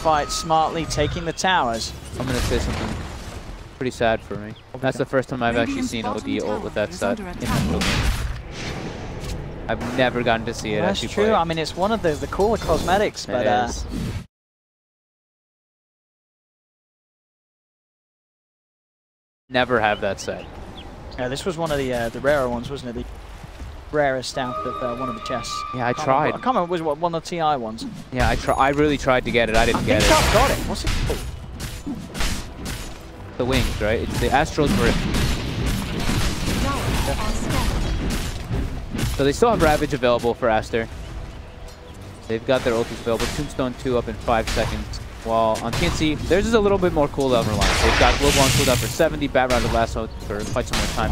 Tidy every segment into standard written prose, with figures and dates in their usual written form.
fight smartly, taking the towers. I'm going to say something pretty sad for me. That's the first time I've actually seen OD ult with that set in that building. I've never gotten to see it That's actually true. play. I mean, it's one of the cooler cosmetics, but It is. Never have that set. yeah, this was one of the rarer ones, wasn't it? The rarest out of one of the chests. Yeah, I tried. I can't remember. Was it one of the TI ones? Yeah, I really tried to get it. I didn't get it. I think I've got it. What's it called? The wings, right? It's the Astral's Rift. So they still have Ravage available for Aster. They've got their ultis available. Tombstone 2 up in 5 seconds. While on TNC, theirs is a little bit more cooldown reliant. They've got Global on cooldown for 70, Bat Rider last out for quite some more time.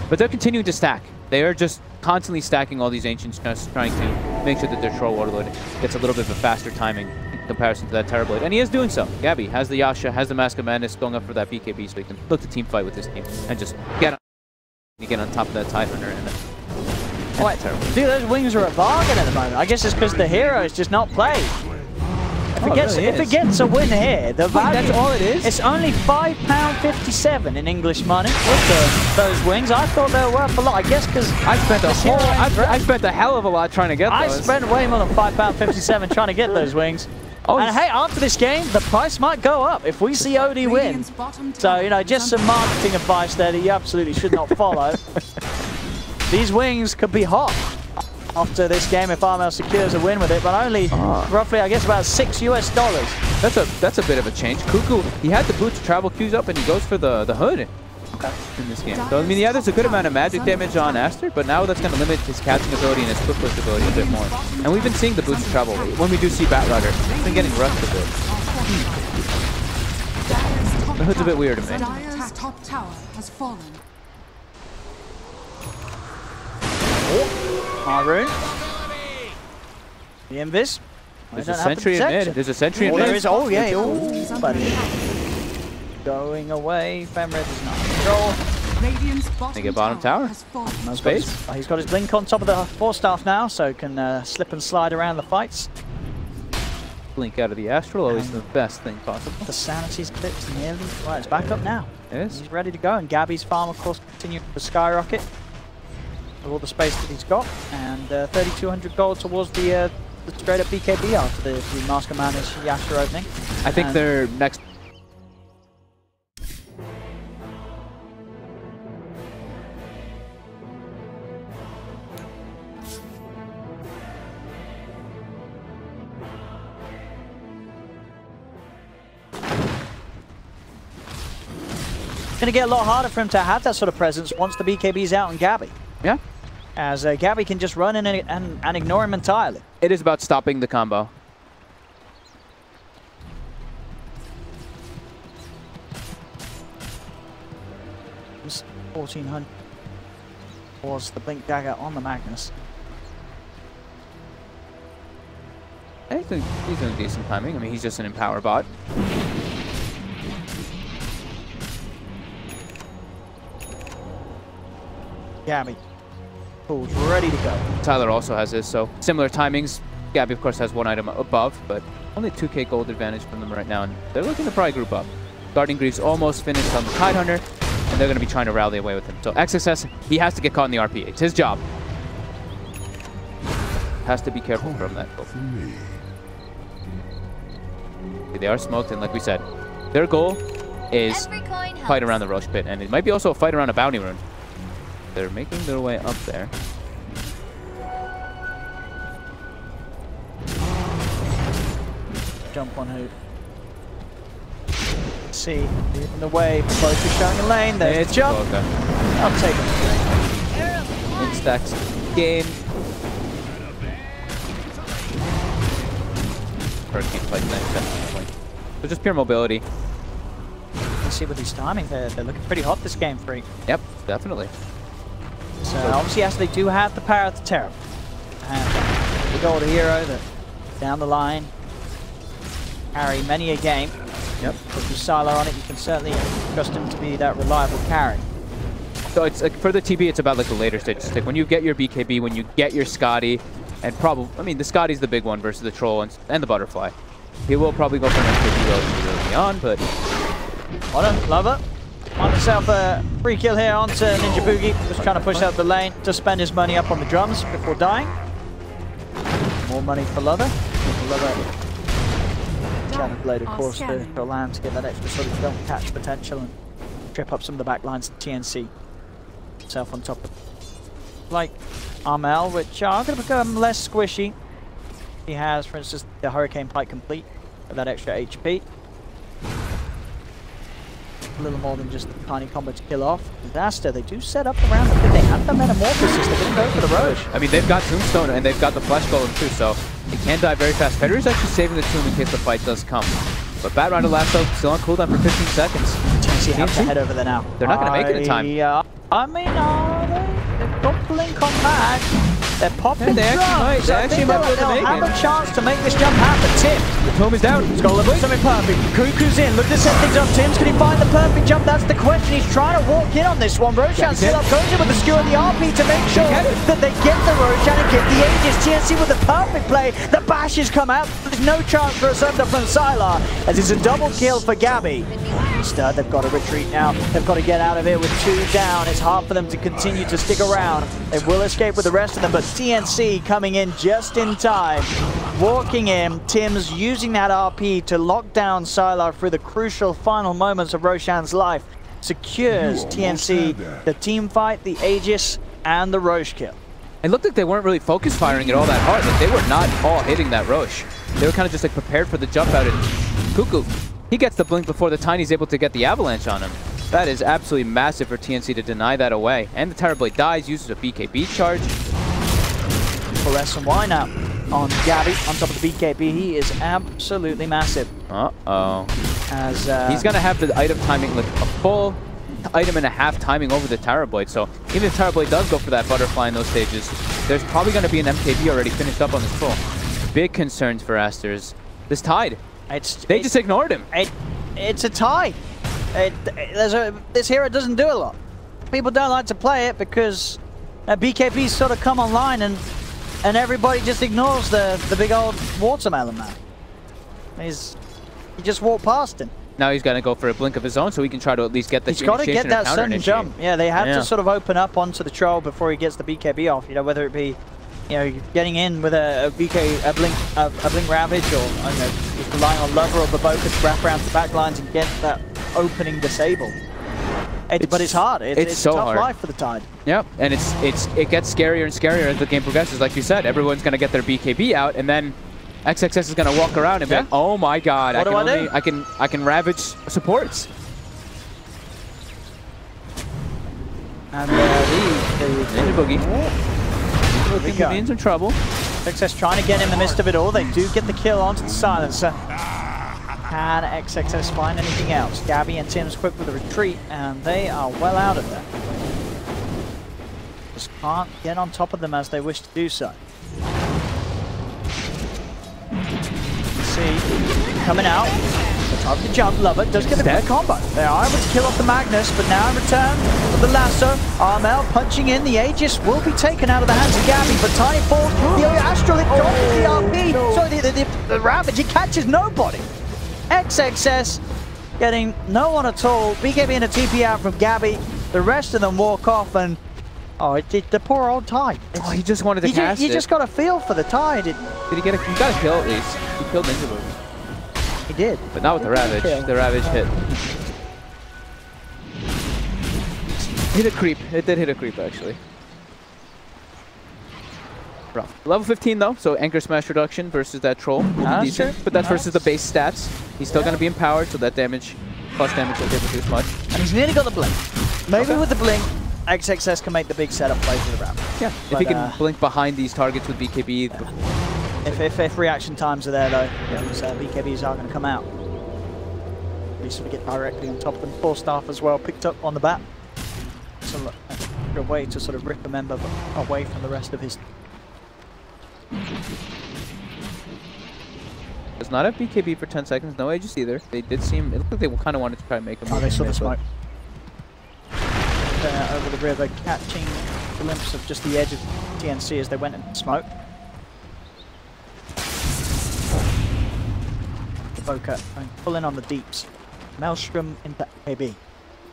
But they're continuing to stack. They are just constantly stacking all these Ancients, just trying to make sure that their Troll Warlord gets a little bit of a faster timing in comparison to that Terrorblade. And he is doing so. Gabby has the Yasha, has the Mask of Madness, going up for that BKB so he can look to team fight with his team and just get on top of that Tidehunter and terrible. Dude, those wings are a bargain at the moment. I guess it's because the hero is just not played. If it gets a win here, the value, that's all it is? It's only £5.57 in English money with those wings. I thought they were worth a lot. I guess because I spent a hell of a lot trying to get those. I spent way more than £5.57 trying to get those wings. Oh, and hey, after this game, the price might go up if we see OD win. So, you know, just some marketing advice there that you absolutely should not follow. These wings could be hot after this game if RML secures a win with it, but only roughly, I guess, about $6 US. That's a bit of a change. Cuckoo, he had the boots travel queues up and he goes for the hood in this game. So I mean, yeah, there's a good amount of magic damage on Aster, but now that's going to limit his catching ability and his quick push ability a bit more. And we've been seeing the boots travel. When we do see Bat Rider, it's been getting rushed a bit. The hood's a bit weird to me. Dire's top tower has fallen. Maroon. The Invis. There's a sentry in mid. There's a sentry in mid. There is. Oh, yeah. Oh, buddy. Going away. Femred is not in control. They get bottom tower. No space. He's got his blink on top of the 4-staff now, so can slip and slide around the fights. Blink out of the Astral, always the best thing possible. The sanity's clipped nearly. Right, it's back up now. Yes. He's ready to go, and Gabby's farm, of course, continues to skyrocket with all the space that he's got, and 3,200 gold towards the straight up BKB after the Mask of Madness Yasha opening. I think their next. It's going to get a lot harder for him to have that sort of presence once the BKB's out on Gabby. Yeah. As Gabby can just run in and ignore him entirely. It is about stopping the combo. It's 1,400 was the blink dagger on the Magnus. I think he's doing decent timing. I mean, he's just an Empower bot. Gabby. Pool's ready to go. Tyler also has this, so similar timings. Gabby, of course, has one item above, but only 2k gold advantage from them right now, and they're looking to probably group up. Guardian Greaves almost finished on the Tidehunter, and they're going to be trying to rally away with him. So XSS, he has to get caught in the RP. It's his job. Has to be careful from that goal. They are smoked, and like we said, their goal is fight around the Roche Pit, and it might be also a fight around a Bounty Rune. They're making their way up there. Jump on hoop. See, in the way, both are showing a lane. There's the jump. Okay. I'll take it. In-stacks game. Hurricane fight next, definitely. So just pure mobility. You see with these timing, they're looking pretty hot this game, Freak. Yep, definitely. So obviously, yes, they do have the power of the Terror. And the gold hero that down the line carry many a game. Yep. With the Sylar on it, you can certainly trust him to be that reliable carry. So it's like for the TB, it's about like the later stages. Like when you get your BKB, when you get your Scotty, and probably, I mean, the Scotty's the big one versus the Troll and the Butterfly. He will probably go for an MKB relatively early on, but... Hold on, Lover. On himself a free kill here onto Ninja Boogie. Just trying to push out the lane to spend his money up on the drums before dying. More money for Lover. Lover trying to blade a course to land to get that extra sort of don't catch potential and trip up some of the back lines of TNC. Himself on top of like Armel, which are going to become less squishy. He has, for instance, the Hurricane Pike complete with that extra HP. A little more than just a tiny combo to kill off. Disaster, they do set up the round because they have the Metamorphosis. They're going to go for the Roche. I mean, they've got Tombstone and they've got the Flesh Golem too, so they can die very fast. Federer's actually saving the Tomb in case the fight does come. But Bat Round of Lasso still on cooldown for 15 seconds. TNC have to head over there now. They're not going to make it in time. I mean, they've got Blink on back. They're popping They actually might be able to make it. Have a chance to make this jump happen. Tim. The Tomb is down. He's got to look something perfect. Cuckoo's in. Look to set things up. Tim's can he find the perfect jump? That's the question. He's trying to walk in on this one. Roshan still up. Goes in with the skew and the RP to make sure that they get the Roshan and get the Aegis. TNC with the perfect play. The bashes come out. There's no chance for a surrender from Sylar as it's a double kill for Gabby. Instead, they've got to retreat now. They've got to get out of here with 2 down. It's hard for them to continue to stick around. They will escape with the rest of them, but TNC coming in just in time. Walking in, Tim's using that RP to lock down Sylar through the crucial final moments of Roshan's life. Secures TNC the team fight, the Aegis, and the Roche kill. It looked like they weren't really focus firing it all that hard. Like, they were not all hitting that Roche. They were kind of just like prepared for the jump out, and Cuckoo, he gets the blink before the Tiny's able to get the avalanche on him. That is absolutely massive for TNC to deny that away. And the Terrorblade dies, uses a BKB charge. For SNY now on Gabby on top of the BKB. He is absolutely massive. Uh-oh. As he's going to have the item timing, like a full item and a half timing over the Terrorblade. So even if Terrorblade does go for that butterfly in those stages, there's probably going to be an MKB already finished up on this pull. Big concerns for Asters. This Tide. They just ignored him. It's a tie. This hero doesn't do a lot. People don't like to play it because BKB's sort of come online and everybody just ignores the big old watermelon man. He just walked past him. Now he's going to go for a blink of his own so he can try to at least get the He's got to get that sudden jump. Yeah, they have to sort of open up onto the troll before he gets the BKB off. You know, whether it be, you know, getting in with a blink ravage, or I don't know, just relying on Lover or Baboka to wrap around the back lines and get that opening disabled. But it's hard. It's so a tough hard. life for the Tide. Yep, and it gets scarier and scarier as the game progresses. Like you said, everyone's going to get their BKB out, and then XXS is going to walk around and be like, "Oh my God, I can ravage supports." And Ninja Boogie. They're in some trouble. XXS trying to get in the midst of it all. They do get the kill onto the silencer. Can XXS find anything else? Gabby and Tim's quick with a retreat, and they are well out of there. Just can't get on top of them as they wish to do so. See, coming out. The time to jump. Lover does get a good combo. They are able to kill off the Magnus, but now in return for the lasso, Armel punching in. The Aegis will be taken out of the hands of Gabby, but Tiny falls. The Astral, it dodges the RP. So the Ravage, it catches nobody. XXS getting no one at all. BKB and a TP out from Gabby. The rest of them walk off, and the poor old Tide. He just wanted to cast it. You just got a feel for the Tide. Did he get he got a kill at least. He killed Ninja Boogie. He did. But not with the Ravage. The Ravage hit. Hit a creep. It did hit a creep, actually. Rough. Level 15 though, so Anchor Smash reduction versus that Troll will be decent, but that's versus the base stats. He's still going to be empowered, so that damage, plus damage, won't reduce much. And he's nearly got the blink. Maybe with the blink, XXS can make the big setup play for the round. Yeah, if he can blink behind these targets with BKB. If reaction times are there though, BKBs are going to come out. We sort of get directly on top of them. 4 staff as well, picked up on the bat. So a way to sort of rip a member away from the rest of his. Does not have BKB for 10 seconds, no Aegis either. They did seem, it looked like they kind of wanted to try and make him. They saw the smoke. Over the river, catching a glimpse of just the edge of TNC as they went into smoke. Invoker and pull in on the deeps. Maelstrom into AB.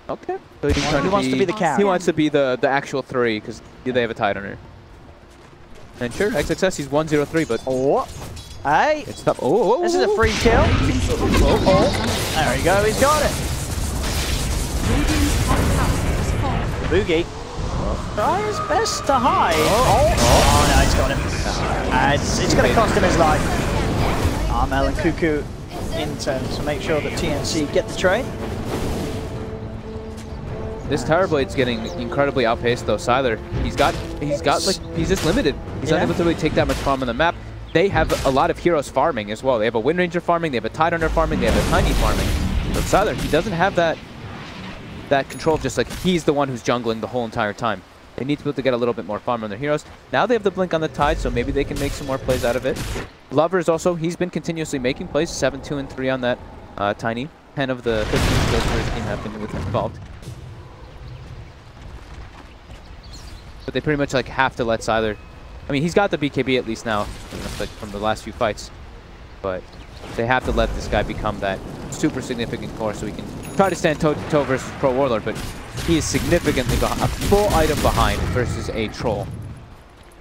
Okay. So he wants to be the carry. He wants to be the actual 3 because they have a Tidehunter. And sure, XXS, he's 103, but oh, hey, it's tough. Oh, this is a free kill. There we go, he's got it. Boogie try his best to hide. Oh no, he's got him. It's going to cost him his life. Armel and Cuckoo in turn to make sure that TNC get the trade. This Terrorblade's getting incredibly outpaced though. Siler, he's just limited. He's not able to really take that much farm on the map. They have a lot of heroes farming as well. They have a Wind Ranger farming, they have a Tidehunter farming, they have a Tiny farming. But Siler, he doesn't have that control, just like he's the one who's jungling the whole entire time. They need to be able to get a little bit more farm on their heroes. Now they have the blink on the Tide, so maybe they can make some more plays out of it. Lovers also, he's been continuously making plays. 7, 2, and 3 on that Tiny. 10 of the 15 kills for his team have been with him involved. But they pretty much like have to let Siler. I mean, he's got the BKB at least now, like from the last few fights. But they have to let this guy become that super significant core so he can try to stand toe-to-toe versus Pro Warlord, but he is significantly behind, a full item behind versus a troll.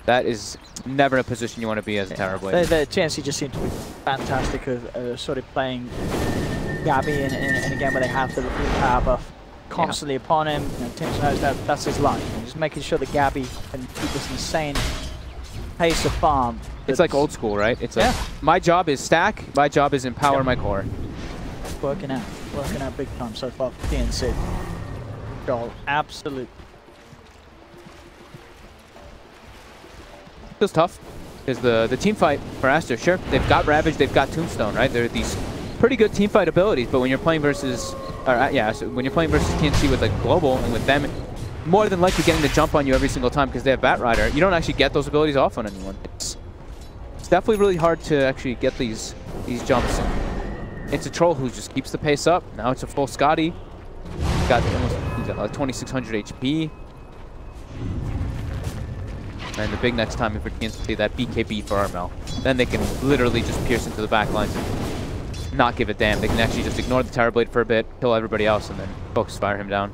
That is never a position you want to be as a Terrorblade. The TNC just seem to be fantastic of sort of playing Gabby in a game where they have the power buff constantly upon him. You know, Tim knows that's his life. And just making sure that Gabby can keep this insane pace of farm. It's like old school, right? It's like, my job is stack, my job is empower my core. Working out big time so far for TNC. Goal, absolute. Feels tough. Is the team fight for Aster. Sure, they've got Ravage, they've got Tombstone, right? They're these pretty good team fight abilities, but when you're playing versus, so when you're playing versus TNC with like Global and with them, more than likely getting the jump on you every single time because they have Bat Rider, you don't actually get those abilities off on anyone. It's definitely really hard to actually get these jumps. It's a troll who just keeps the pace up. Now it's a full Scotty. He's got 2600 HP. And the big next time if it gets to that BKB for Armel. Then they can literally just pierce into the back lines and not give a damn. They can actually just ignore the Terrorblade for a bit, kill everybody else, and then focus fire him down.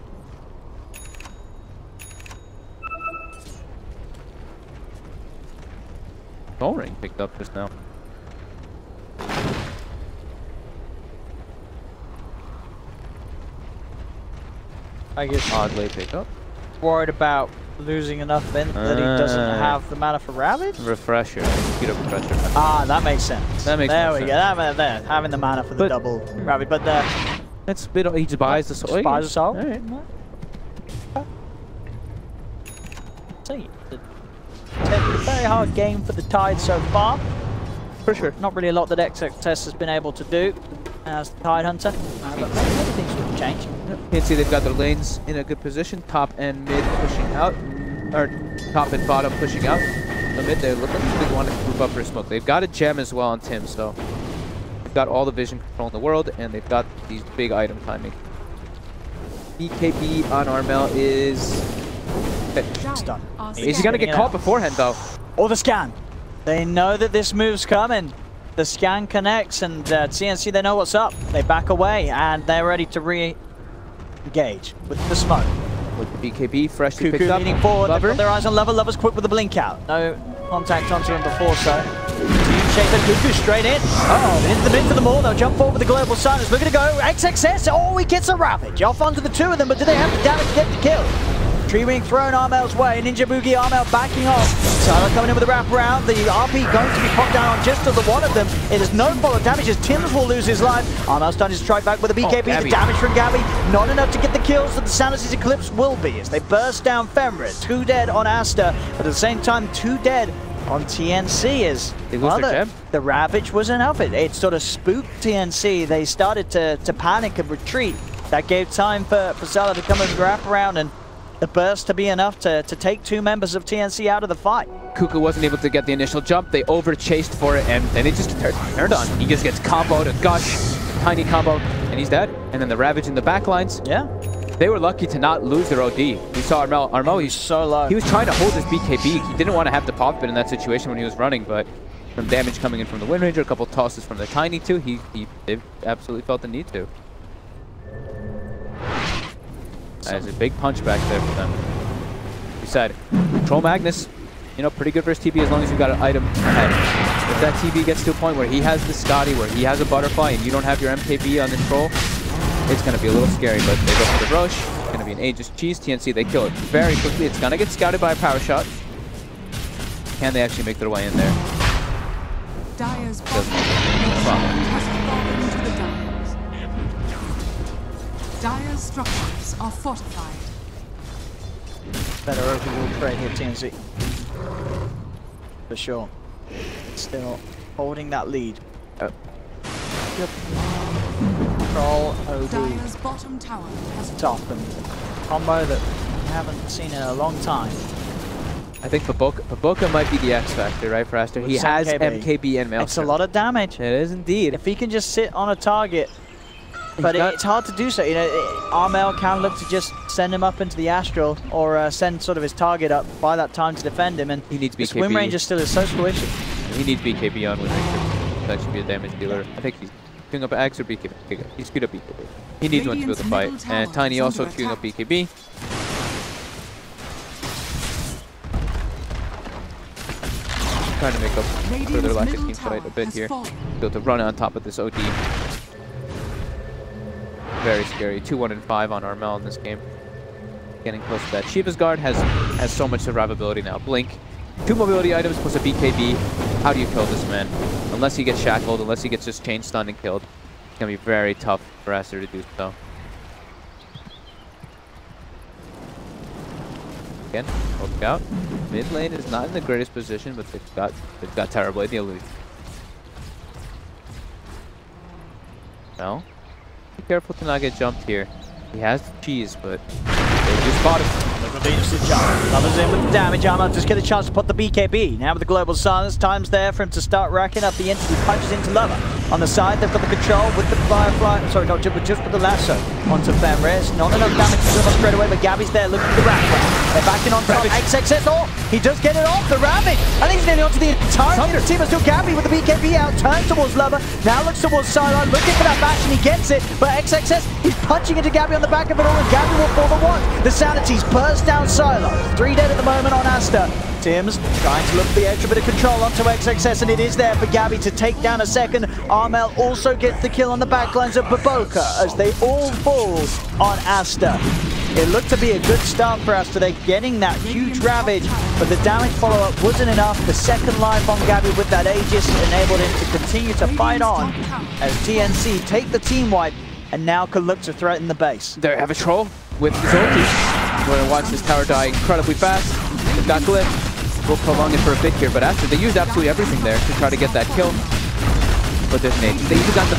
Soul Ring picked up just now. I guess Oddly picked up. Worried about losing enough then that he doesn't have the mana for Ravage? Refresher. Speed up refresher. Ah, that makes sense. That makes there sense. we go. There, having the mana for the double Ravage, but that's a bit. He just buys the soul. Buys the soul. All right. See, it's a very hard game for the Tide so far. For sure. Not really a lot that XXS has been able to do as the Tide Hunter, but maybe things will change. You can see they've got their lanes in a good position. Top and mid pushing out, or top and bottom pushing out. The mid, they look like they want to move up for smoke. They've got a gem as well on Tim, so they've got all the vision control in the world, and they've got these big item timing. BKB on Armel is It's done. Is he gonna get caught beforehand though? Or the scan. They know that this move's coming. The scan connects, and TNC, they know what's up. They back away, and they're ready to re-engage with the smoke. With the BKB freshly Cuckoo picked up. leaning forward, Lover. they've got their eyes on Lover. Lover's quick with the blink out. No contact onto him before, so shape the Cuckoo straight in. Into the mid for them all. They'll jump forward with the global silence. Looking to go. XXS. Oh, he gets a Ravage. Off onto the two of them, but do they have the damage to get the kill? Tree Wing thrown Armel's way. Ninja Boogie Armel backing off. Siler coming in with a wraparound. The RP going to be popped down on just to the one of them. It is no follow damage as Tim's will lose his life. Armel's starting to strike back with a BKB. The damage from Gabby, not enough to get the kills that the Sanacy's Eclipse will be as they burst down Fenrir. 2 dead on Aster, but at the same time 2 dead on TNC as the Ravage was enough. It sort of spooked TNC. They started to panic and retreat. That gave time for Siler to come and wrap around, and the burst to be enough to take 2 members of TNC out of the fight. Kuka wasn't able to get the initial jump. They over-chased for it, and then it just turned on. He just gets comboed, a gush, tiny combo, and he's dead. And then the Ravage in the back lines. Yeah. They were lucky to not lose their OD. We saw Armel, he's so low. He was trying to hold his BKB. He didn't want to have to pop it in that situation when he was running, but some damage coming in from the Wind Ranger, a couple tosses from the Tiny too. They've absolutely felt the need to. That is a big punch back there for them. We said, Troll Magnus, you know, pretty good versus TB as long as you've got an item ahead. If that TB gets to a point where he has the Scotty, where he has a Butterfly, and you don't have your MKB on this Troll, it's going to be a little scary, but they go for the Roche. It's going to be an Aegis Cheese. TNC, they kill it very quickly. It's going to get scouted by a power shot. Can they actually make their way in there? Dire's bottom has fallen to the Dire. Dire's structures are fortified. Better overall trade here, TNC. For sure. Still holding that lead. Yep. Control OD. Dire's bottom tower has Top and combo that we haven't seen in a long time. I think Paboka might be the X factor, right, for Aster? He has MKB and Maelstrom. It's a lot of damage. It is indeed. If he can just sit on a target, but it's hard to do so. You know, Armel can look to just send him up into the Astral or send sort of his target up by that time to defend him. And he needs BKB. Wind Ranger still is so squishy. He needs BKB on Wind Ranger to actually be a damage dealer. I think he's queuing up X or BKB. He's queued up BKB. He needs one to be able to fight. And Tiny also queuing up BKB. Trying to make up for their lack of team fight a bit here. Be able to run on top of this OD. Very scary. 2-1 and 5 on Armel in this game. Getting close to that. Shiva's Guard has so much survivability now. Blink. 2 mobility items plus a BKB. How do you kill this man? Unless he gets shackled, unless he gets just chain stunned and killed. It's going to be very tough for Aster to do so. Again, look out. Mid lane is not in the greatest position, but they've got Terrorblade, the elite. No. Be careful to not get jumped here. He has the cheese, but they just bought him. Lover's in with the damage armor, just get a chance to put the BKB. Now with the global silence, time's there for him to start racking up the entity punches into Lover. On the side, they've got the control with the Firefly, sorry, not just with the lasso onto Fenris. Not enough damage to kill him straight away, but Gabby's there looking for the rack. They're backing on top. XXS, oh, he does get it off, the Ravage. I think he's nearly onto the entire team, but still Gabby with the BKB out, turns towards Lover, now looks towards Sideline, looking for that bash, and he gets it, but XXS, he's punching into Gabby on the back of it all, and Gabby will fall the one. The Sanity's burst down Sideline. 3 dead at the moment on Aster. Tim's trying to look for the extra bit of control onto XXS, and it is there for Gabby to take down a second. Armel also gets the kill on the backlines of Baboka as they all fall on Aster. It looked to be a good start for Aster. They're getting that huge Ravage, but the damage follow-up wasn't enough. The second life on Gabby with that Aegis enabled him to continue to fight on as TNC take the team wipe and now can look to threaten the base. They have a troll with his ulti. We're going to watch this tower die incredibly fast. They've got Glyph. We'll prolong it for a bit here, but Aster, they used absolutely everything there to try to get that kill. But there's Nate. They even got the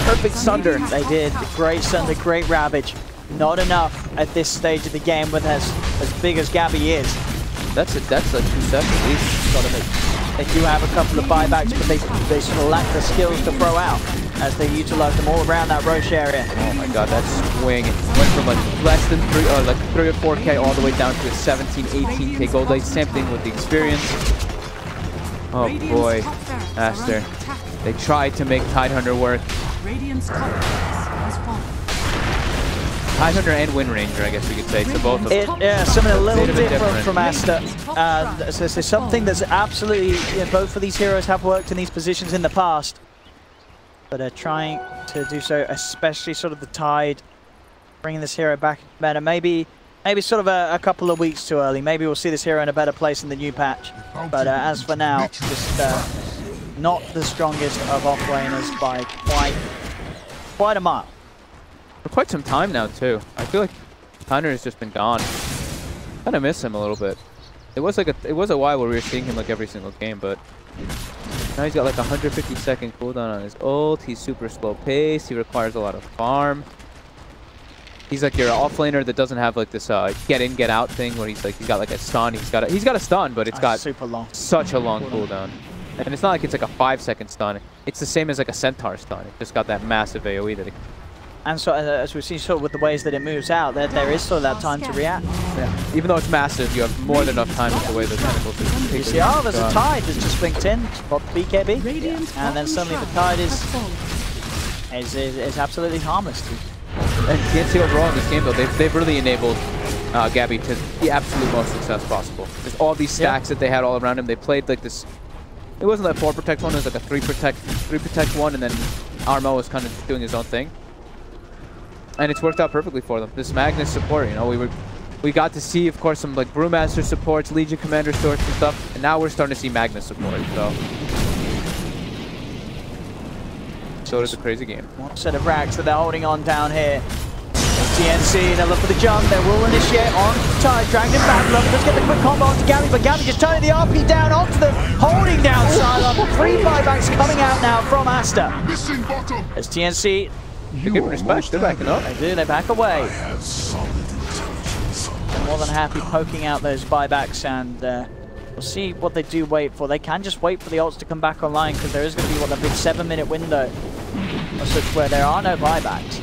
perfect Sunder. They did. Great Sunder, great Ravage. Not enough at this stage of the game with as big as Gabby is. That's a 2-7 at least. They do have a couple of buybacks, but they sort of lack the skills to throw out as they utilize them all around that Roche area. Oh my god, that swing went from like less than 3 or 4k all the way down to a 17, 18k gold. Like same thing with the experience. Oh boy, Aster. They tried to make Tidehunter work. Tidehunter and Wind Ranger, I guess we could say, so both of them. Yeah, something a little different from Aster. So there's something that's absolutely, you know, both of these heroes have worked in these positions in the past, but are trying to do so, especially sort of the Tide, bringing this hero back better. Maybe sort of a couple of weeks too early. Maybe we'll see this hero in a better place in the new patch. But as for now, just not the strongest of offlaners by quite a mile. For quite some time now too. I feel like Hunter has just been gone. Kind of miss him a little bit. It was a while where we were seeing him like every single game, but now he's got like 150-second cooldown on his ult. He's super slow pace. He requires a lot of farm. He's like your offlaner that doesn't have like this get in get out thing where he's got like a stun. He's got a stun, but it's got super long, such a long cooldown. And it's not like it's like a 5-second stun. It's the same as like a Centaur stun. It just got that massive AoE that it. And so, as we've seen sort of with the ways that it moves out, there is sort of that time to react. Yeah. Even though it's massive, you have more than enough time with the way the tentacles are. You see, oh, there's a tide that's just blinked in, got the BKB, and then suddenly the tide is absolutely harmless. And TNC overall in this game, though, they've really enabled Gabby to the absolute most success possible. There's all these stacks that they had all around him. They played like this. It wasn't like a 4 protect one. It was like a 3 protect one, and then Armo was kind of doing his own thing. And it's worked out perfectly for them. This Magnus support, you know, we got to see, of course, some like Brewmaster supports, Legion Commander supports and stuff, and now we're starting to see Magnus support. So it's a crazy game. One set of racks that they're holding on down here. TNC, they look for the jump, they will initiate on Tide, dragged him back, look, let's get the quick combo onto Gabby, but Gabby just turning the RP down onto them, holding down Psylocke. 3 buybacks coming out now from Aster. As TNC, they're giving respect, they're backing up. They do, they back away. They're more than happy poking out those buybacks, and we'll see what they do wait for. They can just wait for the ults to come back online, because there is going to be, what, a big 7-minute window where there are no buybacks.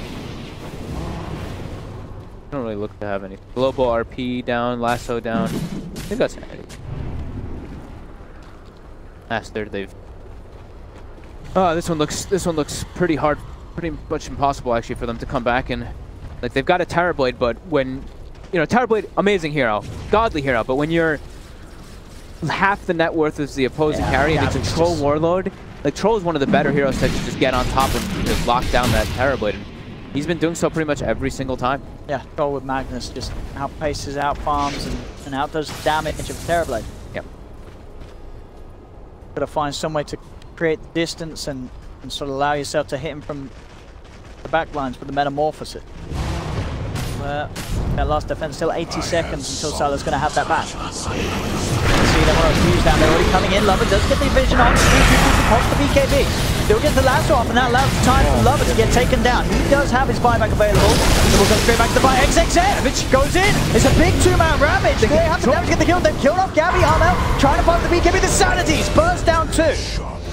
Don't really look to have any. Global RP down, Lasso down. They've got sanity. Aster, they've. Oh, this one looks pretty hard, pretty much impossible actually for them to come back, and like they've got a Terrorblade, but when you know Terrorblade, amazing hero, godly hero, but when you're half the net worth is the opposing carry and it's a Troll Warlord, like Troll is one of the better heroes to just get on top and just lock down that Terrorblade. And he's been doing so pretty much every single time. Yeah, Troll with Magnus just outpaces, outfarms, and outdoes the damage of Terrorblade. Yep. Got to find some way to create the distance and sort of allow yourself to hit him from the back lines with the Metamorphosis. That last defense, still 80 seconds until Salah's going to have that back. See them on those down, they're already coming in. Lover does get the vision on, pops the BKB. Still gets the lasso off, and that allows time for Lover to get taken down. He does have his buyback available. So we'll go straight back to the buy. XXX, which goes in. It's a big 2-man Ravage. They have to get the kill. They've killed off Gabby. Armel trying to find the BKB. The Sanities burst down 2.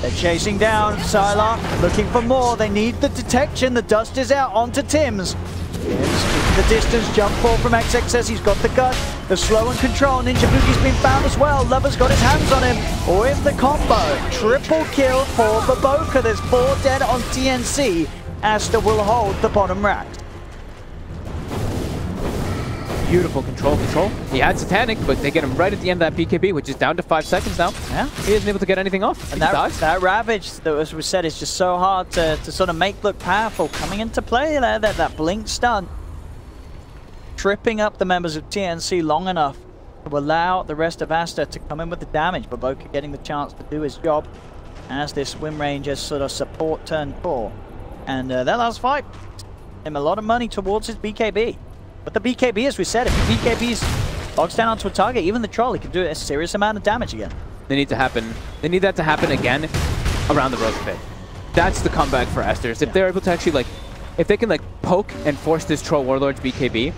They're chasing down Psylocke, looking for more. They need the detection. The dust is out onto Tim's. The distance, jump ball from XXS, he's got the gut, the slow and control, Ninja Boogie's been found as well, Lover's got his hands on him, with the combo, triple kill for Baboka, there's 4 dead on TNC, Aster will hold the bottom rack. Beautiful control. He had Satanic, but they get him right at the end of that BKB, which is down to 5 seconds now. Yeah. He isn't able to get anything off. And that Ravage, that as we said, is just so hard to sort of make look powerful. Coming into play there, that blink stun. Tripping up the members of TNC long enough to allow the rest of Aster to come in with the damage. Baboka getting the chance to do his job as this Wind Ranger's sort of support turn core. And that last fight, him a lot of money towards his BKB. But the BKB, as we said, if the BKB's bogs down onto a target, even the Troll, he can do a serious amount of damage again. They need that to happen again around the Rose Pit. That's the comeback for Aster. If they're able to actually, like, if they can, like, poke and force this Troll Warlord's BKB,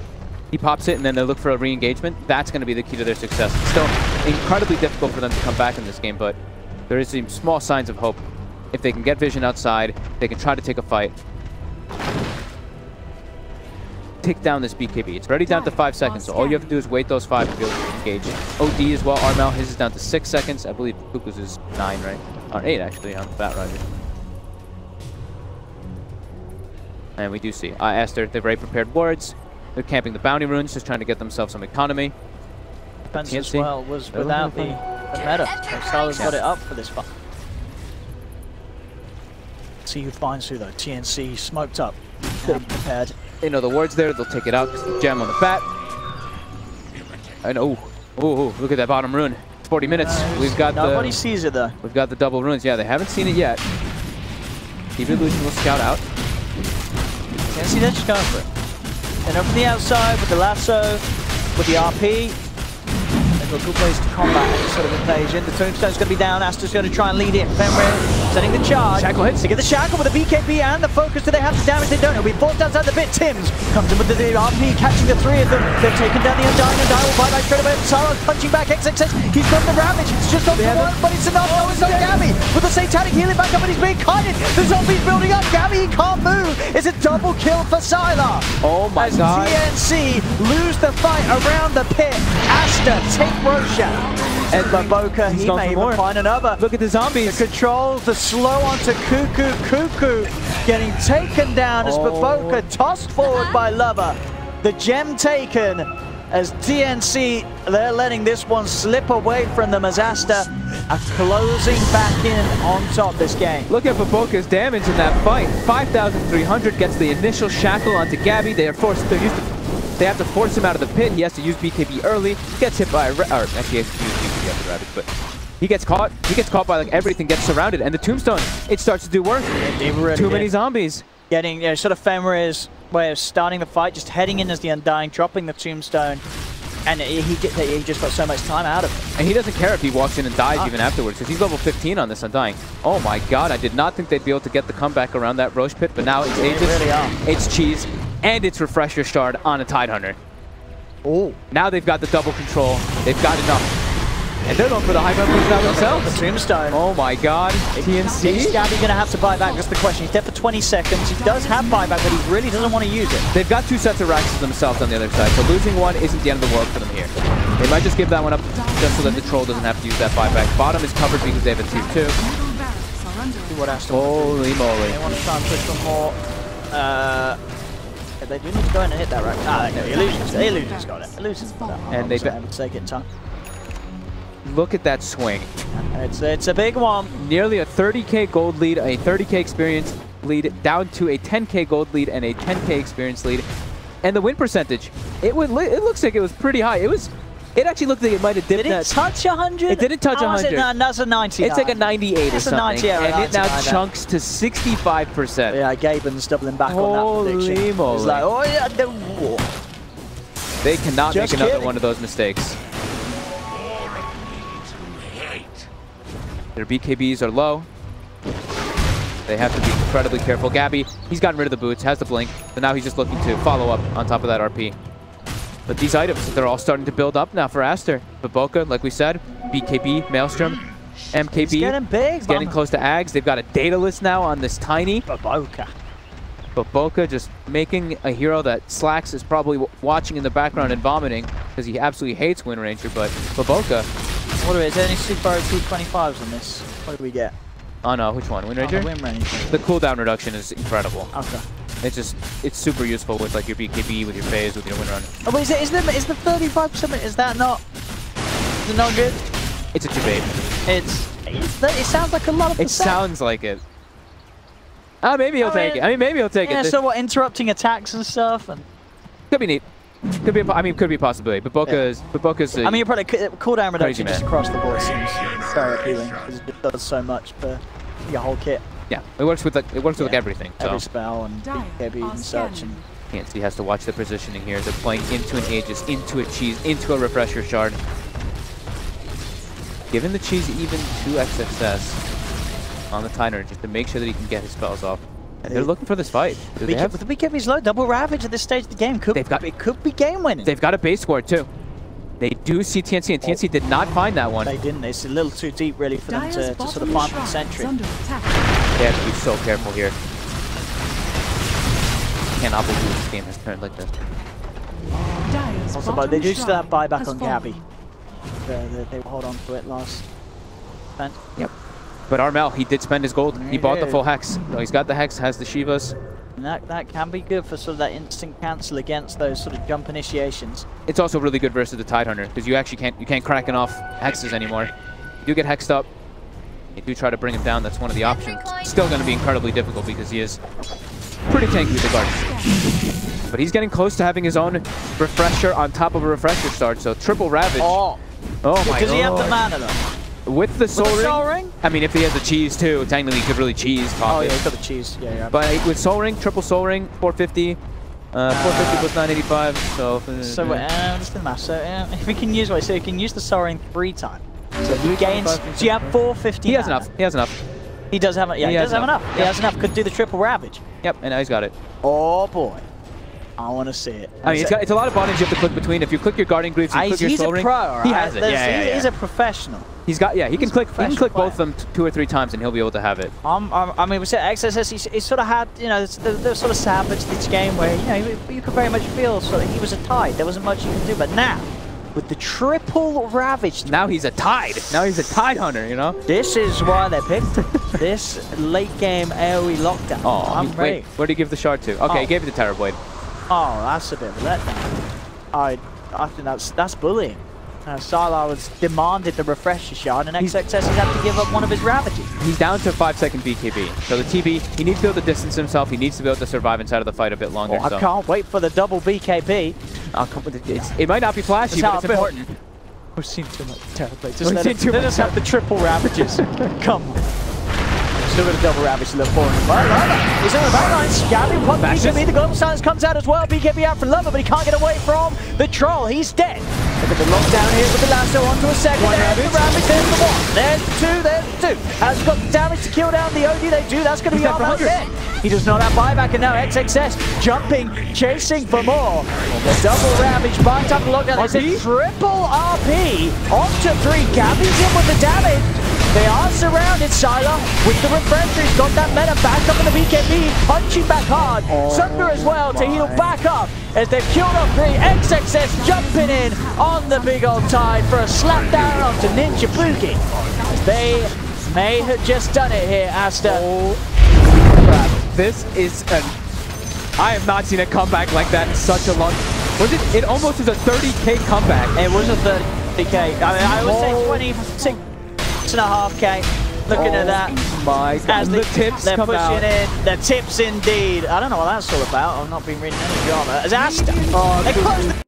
he pops it and then they look for a re-engagement, that's going to be the key to their success. It's still incredibly difficult for them to come back in this game, but there is some small signs of hope. If they can get vision outside, they can try to take a fight. Take down this BKB. It's already down to 5 seconds, so all you have to do is wait those 5 to be able to engage. OD as well, Armel, his is down to 6 seconds. I believe Kuku's is 9, right? Or 8, actually, on Bat Rider. And we do see Aster, they've already prepared wards. They're camping the bounty runes, just trying to get themselves some economy. Defense as well was without the meta. So Salah's got it up for this fight. See who finds who though. TNC smoked up and prepared. They know the ward's there, they'll take it out because the gem on the bat. And oh, look at that bottom rune. 40 minutes. We've got nobody sees it though. We've got the double runes. Yeah, they haven't seen it yet. Even Lucian will scout out. TNC, they're just going for it. And over the outside with the lasso, with the RP. They've got good ways to combat any sort of invasion. The Tombstone's going to be down. Aster's going to try and lead it. Fenrir setting the charge. Shackle hits. They get the shackle with the BKB and the focus. Do they have the damage? They don't. It'll be forced outside the bit. Tim's comes in with the RP, catching the three of them. They've taken down the Undying. Undying will fight back straight away. Sarah's punching back. XXX. He's got the Ravage. It's just not the one, but it's enough. No, it's not Gabby. With the Satanic healing back up, and he's being kited. The zombie's building up. Gabby, he can't move. It's a double kill for Sylar. Oh my god. TNC lose the fight around the pit. Asta take Roshan. And Baboka, he may even find another. Look at the zombies. The controls, the slow onto Cuckoo getting taken down as Baboka tossed forward by Lover. The gem taken as TNC, they're letting this one slip away from them as Asta are closing back in on top this game. Look at Baboka's damage in that fight. 5,300 gets the initial shackle onto Gabby. They have to force him out of the pit. He has to use BKB early. Gets hit by actually he has to use BKB after Ravage, but he gets caught. He gets caught by like everything, gets surrounded, and the tombstone, it starts to do work. Too many zombies. Getting sort of Fenrir's way of starting the fight, just heading in as the Undying, dropping the tombstone, and he just got so much time out of it. And he doesn't care if he walks in and dies even afterwards, because he's level 15 on this Undying. Oh my god, I did not think they'd be able to get the comeback around that Roche pit, but now it's Aegis, really it's Cheese, and it's Refresher Shard on a Tidehunter. Oh. Now they've got the double control. They've got enough. And they're going for the high ground now themselves. The tombstone. Oh my god. TNC. Is Gabby going to have to buy back? That's the question. He's dead for 20 seconds. He does have buyback, but he really doesn't want to use it. They've got two sets of racks themselves on the other side, so losing one isn't the end of the world for them here. They might just give that one up just so that the troll doesn't have to use that buyback. Bottom is covered because they have a tier 2. See what else. Holy moly. They want to try and push for more. They do need to go in and hit that rack. Ah, no, Illusion's got it. Illusion's got it. And they take it time. Look at that swing. It's a big one. Nearly a 30k gold lead, a 30k experience lead, down to a 10k gold lead and a 10k experience lead. And the win percentage, it looks like it was pretty high. It actually looked like it might have dipped. Did it touch 100? It didn't touch 100. No, that's a 90. It's like a 98 or something. 90, yeah, and it now chunks to 65%. Yeah, Gaben's doubling back on that prediction. Holy moly. He's like, oh yeah, they cannot make another one of those mistakes. Their BKBs are low. They have to be incredibly careful. Gabby, he's gotten rid of the boots, has the blink, but now he's just looking to follow up on top of that RP. But these items, they're all starting to build up now for Aster. Baboka, like we said, BKB, Maelstrom, MKB. It's getting big. It's getting close to Ags. They've got a Daedalus now on this tiny. Baboka just making a hero that Slacks is probably watching in the background and vomiting because he absolutely hates Wind Ranger, but Baboka. What are we? Is there any Super 225s on this? What do we get? Oh no, which one? Wind Ranger? The Wind Ranger. The cooldown reduction is incredible. Okay. It's super useful with like your BKB, with your phase, with your Wind Run. Oh, but is the 35%? Is that not? Is it not good? It's a debate. It sounds like a lot of. It sounds like it. Maybe he'll take it. I mean, maybe he'll take it. Yeah. So what? Interrupting attacks and stuff, and could be neat. Could be. Could be a possibility. Baboka's. I mean, you're probably cooldown reduction just across the board seems very appealing because it does so much for your whole kit. Yeah, it works with like everything. Every spell and BKB and such. And TNC has to watch the positioning here. They're playing into an Aegis, into a Cheese, into a Refresher Shard. Giving the Cheese even 2 XXS on the Tyner just to make sure that he can get his spells off. They're looking for this fight. The BKB's low, double Ravage at this stage of the game. It could be game winning. They've got a base squad too. They do see TNC, and TNC did not find that one. They didn't. It's a little too deep, really, for them to sort of find the sentry. They have to be so careful here. Cannot believe this game has turned like this. Also, but they do still have buyback on Gabby. They will hold on to it last event. Yep. But Armel, he did spend his gold. He bought the full Hex. So he's got the Hex, has the Shivas. And that can be good for sort of that instant cancel against those sort of jump initiations. It's also really good versus the Tidehunter because you actually can't crack enough Hexes anymore. You do get Hexed up. You do try to bring him down. That's one of the options. Still going to be incredibly difficult because he is pretty tanky with the guard. But he's getting close to having his own Refresher on top of a Refresher start. So triple Ravage. Oh my god. Does he have the mana though? With the Soul Ring? I mean, if he has the cheese too, technically he could really cheese pop Oh yeah, he's got the cheese. Yeah. But with Soul Ring, triple Soul Ring, 450. 450 plus 985. So just the math. So if we can use so you can use the Soul Ring 3 times. So he gains. So you have 450. He has enough. He has enough. He does have, yeah, he does have enough. He has enough. Could do the triple ravage. Yep, and now he's got it. Oh boy, I want to see it. I mean, it's a lot of bottoms you have to click between. If you click your guarding greaves, you click your soul ring. He's a pro, right? He has it. He's a professional. He's got, he can click both of them 2 or 3 times and he'll be able to have it. I mean, we said XSS, he sort of had, you know, the sort of savage this game where, you know, you could very much feel sort of he was a tide. There wasn't much you could do, but now, with the triple ravage. Now he's a tide. Now he's a tide hunter, you know? This is why they picked him. This late game AoE lockdown. Oh, I'm ready. Wait, where did he give the shard to? Okay, he gave it to Terror Blade. Oh, that's a bit of a letdown. I think that's bullying. Sylar was demanded the refresher shard, and XXS has had to give up one of his ravages. He's down to 5-second BKB. So the TB, he needs to be able to distance himself. He needs to be able to survive inside of the fight a bit longer. I can't wait for the double BKB. It might not be flashy, but it's important. We've seen too much terribly. Let us have the triple ravages. Come on. Still got a double ravage to look forward to. He's on the back line, scabbing one BKB. The global silence comes out as well. BKB out for Lover, but he can't get away from the troll. He's dead. Look at the lockdown here with the lasso onto a second. There's the ravage, there's the one. There's two, there's two. Has got the damage to kill down the OD. They do. That's going to be all dead. He does not have buyback, and now XXS jumping, chasing for more. The double ravage, buying time to lockdown. There's a triple RP onto 3. Gabby's in with the damage. They are surrounded. Sylar with the refresher. He's got that meta back up in the BKB. Punching back hard. Sunder as well to heal back up as they've killed off 3. XXS jumping in on the big old tide for a slap down onto Ninja Boogie. They may have just done it here, Aster. Oh, crap. This is an... I have not seen a comeback like that in such a long... Was it? It almost was a 30K comeback. It was a 30K. I mean, I would say 26.5K. Looking at that. My God. As the tips they're come pushing out. in. The tips indeed. I don't know what that's all about. I've not been reading any drama. As Aster. They closed the